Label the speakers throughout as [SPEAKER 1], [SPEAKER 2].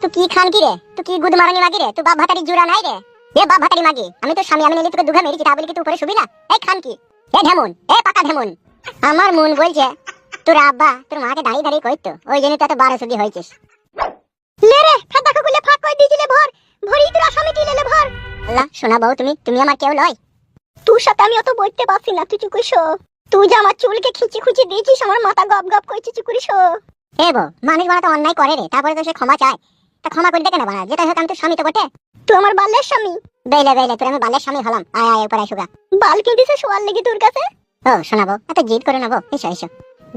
[SPEAKER 1] তুই কি খান কি রে? তুই কি গুদ মারানি মাগি রে? তুই বাপ ভাতারি জুরা নাই রে? এ বাপ ভাতারি মাগি, আমি তো স্বামী, আমি নিলে তোকে দুঘা মেরেছি, তা বলি কি তুই উপরে শুবি না? এই খান কি? এ ঢেমুন, এ পাকা ঢেমুন, আমার মন বলছে তোর আব্বা তোর মাকে দাঁড়িয়ে দাঁড়িয়ে কইতো, ওই জন্য তো এত 12 সুদি হয়েছিস। লে রে ফাটা কুকুলে ফাঁক কই দিছিলে ভর, ভরি তোর আসামি দিলে ভর। আল্লাহ শোনা বউ, তুমি আমার কেউ লয়। তোর সাথে আমি অত বইতে পারছি না, তুই চুপ শো। তুই যে আমার চুলকে খিচি খুচি দিয়েছিস, আমার মাথা গপ গপ কইছে, চুপ শো। এ বউ, মানুষ বানা তো অন্যায় করে রে, তারপরে তো সে ক্ষমা চায়, তা ক্ষমা করে দেখে না বানা, যেটা হোক আমি তো স্বামী তো বটে। তুই আমার বালের স্বামী। বেলে বেলে তোর আমি বালের স্বামী হলাম, আয় আয় উপরে আসুগা। বাল কি দিছে শোয়ার লেগে তোর কাছে? ও শোনাবো, এত জিদ করে নেবো, এসো এসো।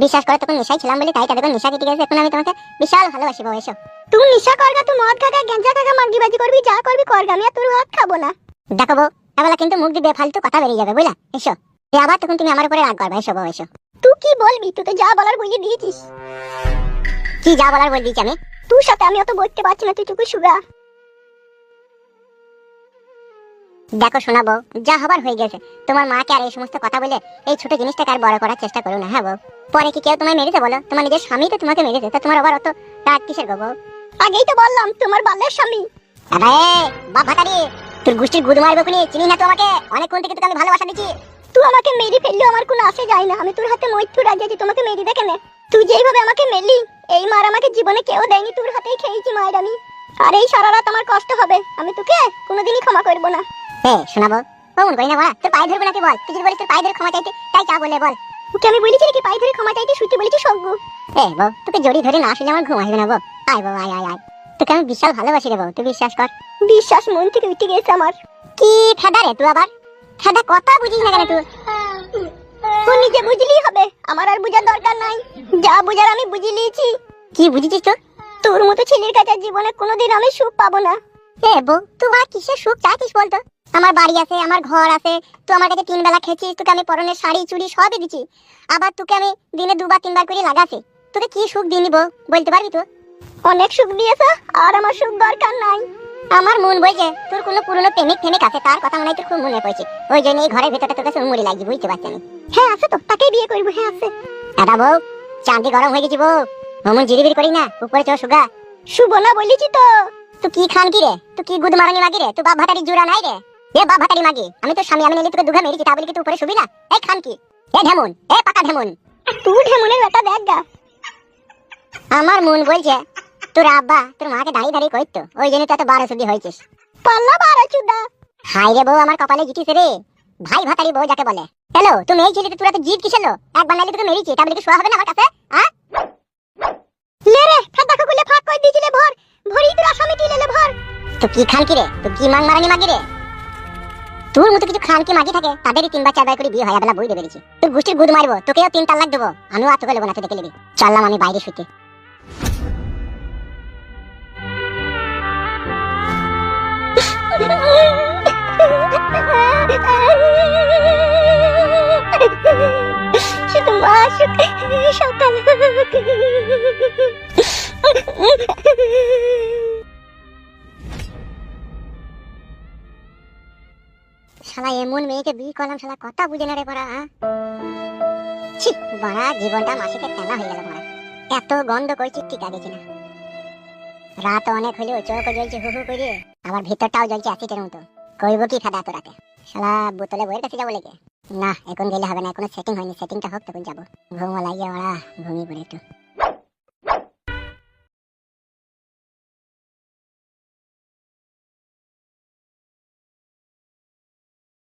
[SPEAKER 1] বিশ্বাস করে তখন নেশায় ছিলাম বলে তাই তাদের নেশা কেটে গেছে, এখন আমি তোমাকে বিশাল ভালোবাসি বউ, এসো। তুই নেশা করগা, তুই মদ খাগা, গেঞ্জা খাগা, মাগিবাজি করবি, যা করবি করগা, আমি আর তোর হাত খাবো না। দেখো বউ, এবেলা কিন্তু মুখ দিয়ে বেফালতু কথা বেরিয়ে যাবে, বুঝলা? এসো, আবার তখন তুমি আমার উপরে রাগ করবে, এসো বউ এসো। তুই কি বলবি? তুই তো যা বলার বলে দিয়েছিস। কি যা বলার বলে দিয়েছি আমি? তোর সাথে আমি অত বলতে পারছি না, তুই চুপ শুগা। দেখো শোনাবো, যা হবার হয়ে গেছে, তোমার মাকে আর এই সমস্ত কথা বলে এই ছোট জিনিসটাকে আর বড় করার চেষ্টা করো না, হ্যাঁ বউ? পরে কি কেউ তোমায় মেরেছে বলো? তোমার নিজের স্বামী তো তোমাকে মেরেছে, তা তোমার আবার অত রাগ কিসের গো বউ? আগেই তো বললাম তোমার বালের স্বামী। আরে বাপ ভাতারি, তোর গোষ্ঠীর গুদ মারবো কোনি, চিনি না তো আমাকে? অনেকক্ষণ থেকে তোকে আমি ভালোবাসা দিচ্ছি। তুই আমাকে মেরে ফেললেও আমার কোনো আসে যায় না, আমি তোর হাতে মৃত্যু রাজি আছি, তোমাকে মেরে দেখে নে। তুই যেইভাবে আমাকে মেরলি, এই মার আমাকে জীবনে কেউ দেয়নি, তোর হাতেই খেয়েছি মায়ের আমি। আর এই সারা রাত আমার কষ্ট হবে, আমি তোকে কোনোদিনই ক্ষমা করবো না। শোনাবো, ফোন করি না বলা, তোর পায়ে ধরবো নাকি বল? তুই যদি বলিস তোর পায়ে ধরে ক্ষমা চাইতে, তাই যা বলে বল। ওকে আমি বলেছি নাকি পায়ে ধরে ক্ষমা চাইতে? শুতে বলেছি সগ্গু। বউ, তোকে জড়ি ধরে না আসলে আমার ঘুম আসবে না বউ। আয় বউ আয় আয় আয়, তোকে আমি বিশাল ভালোবাসি রে বউ, তুই বিশ্বাস কর। বিশ্বাস মন থেকে উঠে গেছে আমার। কি ফেদা রে তুই আবার? ফেদা কথা বুঝিস না কেন তুই? তুই নিজে বুঝলেই হবে, আমার আর বুঝার দরকার নাই, যা বুঝার আমি বুঝে নিয়েছি। কি বুঝেছিস তুই? তোর মতো ছেলের কাছে জীবনে কোনোদিন আমি সুখ পাবো না। বউ, তুই আর কিসের সুখ চাইছিস বলতো? আমার বাড়ি আছে, আমার ঘর আছে, তুই আমার কাছে 3 বেলা খেয়েছিস, তোকে আমি পরনের শাড়ি চুড়ি সবই দিচ্ছি, আবার তোকে আমি দিনে 2 বার 3 বার করে লাগাছি, তোকে কি সুখ দিয়ে নিব বলতে পারবি তুই? অনেক সুখ দিয়েছ, আর আমার সুখ দরকার নাই। আমার মন বলছে তোর কোনো পুরনো প্রেমিক আছে, তার কথা মনে হয় তোর খুব মনে পড়ছে, ওই জন্য এই ঘরের ভিতরটা তোর কাছে উমরি লাগছে, বুঝতে পারছি আমি। হ্যাঁ আছে তো, তাকেই বিয়ে করবো। হ্যাঁ আছে। দাদা বউ, চাঁদি গরম হয়ে গেছি বউ, অমন জিরিবির করি না, উপরে চো সুগা। শুভ না বলেছি তো। তুই কি খান কি রে? তুই কি গুদ মারানি মাগি রে? তুই বাপ ভাতারি জুরা নাই রে? এ বাপ ভাতারি মাগি, আমি তো স্বামী, আমি নিলে তোকে দুঘা মেরেছি, তা বলি কি তুই উপরে শুবি না? এই খান কি? এ ঢেমুন, এ পাকা ঢেমুন, তুই ঢেমুনের বেটা দেখ গা। আমার মন বলছে তোর আব্বা তোর মাকে দাঁড়িয়ে দাঁড়িয়ে কইতো, ওই জন্য তো এত 12 সুদি হয়েছিস। পাল্লা 12 চুদা। হাই রে বউ, আমার কপালে জিতিস রে, ভাই ভাতারি বউ যাকে বলে। হ্যালো, তুমি এই ছেলেতে তোরা তো জিত কিসের লো? একবার নাইলে তোকে মেরেছি, তা বলি কি শোয়া হবে না আমার কাছে? হ্যাঁ লে রে ফাটা কুকুলে ফাঁক কই দিছিলে ভর, ভরি তোর আসামি দিলে ভর। তো কি খান কি রে? তুই কি মান মারানি মাগি রে? তোর মতো কিছু খান কি মাগি থাকে, তাদেরই 3 বার 4 বার করে বিয়ে হয়, বেলা বই দেবে বেরিয়েছি। তোর গোষ্ঠীর গুদ মারবো, তোকেও 3 তালাক দেবো, আমিও আর তোকে লেবো না, তুই দেখে নিবি। চললাম আমি বাইরে শুতে। শুধু মা সুখে সকাল। শালা এমন মেয়েকে বিয়ে করলাম, শালা কথা বুঝে না রে পড়া। ছি বড়া, জীবনটা মাসিকে টানা হয়ে গেল পড়া, এত গন্ধ করছি ঠিক আগেছি না। রাত অনেক হলেও চোখ জ্বলছে হু হু করে, আবার ভিতরটাও জ্বলছে অ্যাসিডের মতো। কইব কি খাদা এত রাতে? শালা বোতলে বইয়ের কাছে যাবো লেগে? না এখন গেলে হবে না, এখনো সেটিং হয়নি, সেটিংটা হোক তখন যাবো। ঘুমও লাগিয়ে ওরা ঘুমিয়ে পড়ে একটু।